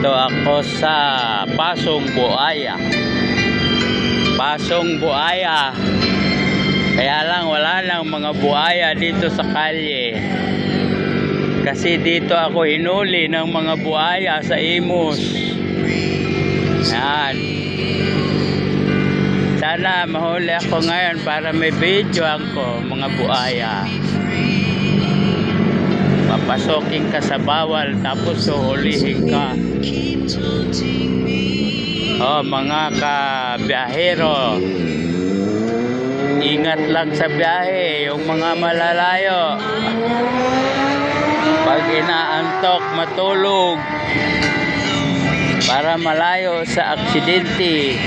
Nandito ako sa Pasong Buaya. Pasong Buaya. Kaya lang wala nang mga buaya dito sa kalye. Kasi dito ako hinuli ng mga buaya sa Imus. Yan. Sana mahuli ako ngayon para may video ako mga buaya. Papasokin ka sa bawal tapos suhulihin ka. Oh, mga kabiyahero, ingat lang sa biyahe, yung mga malalayo. Pag inaantok, matulog para malayo sa aksidente.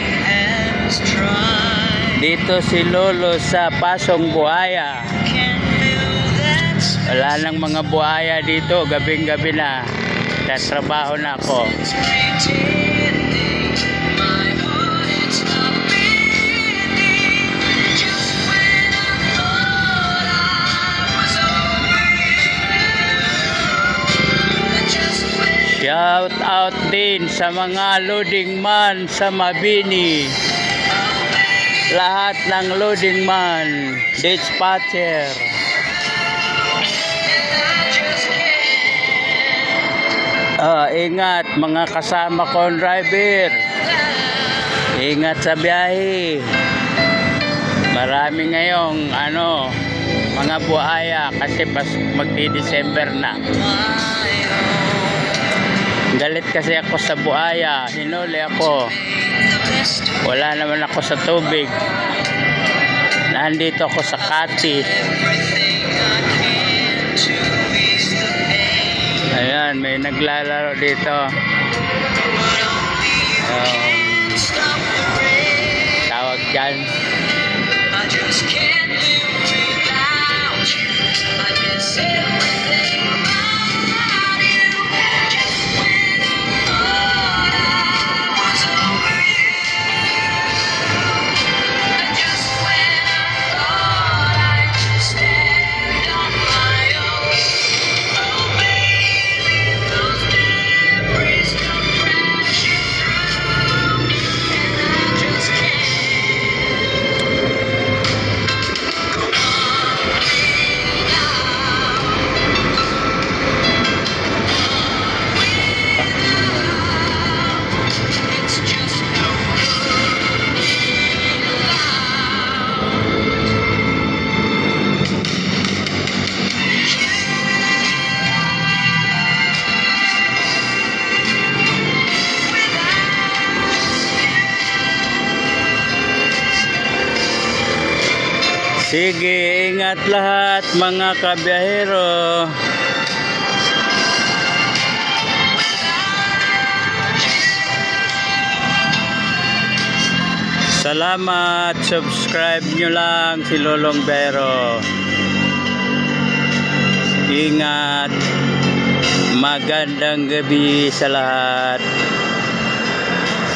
Dito si Lolo sa Pasong Buaya. Wala nang mga buhaya dito, gabing-gabi na. Tatrabaho na ako. Shout out din sa mga loading man sa Mabini. Lahat ng loading man, dispatcher. Ingat mga kasama kong driver. Ingat sa biyahe. Marami ngayong mga buhaya kasi magdi-December na. Galit kasi ako sa buhaya. Hinuli ako. Wala naman ako sa tubig. Nandito ako sa Kati. Ayan, may naglalaro dito. Tawag dyan. Sige, ingat lahat mga kabiyahero. Salamat, subscribe nyo lang si Lolong Bero. Ingat, magandang gabi sa lahat.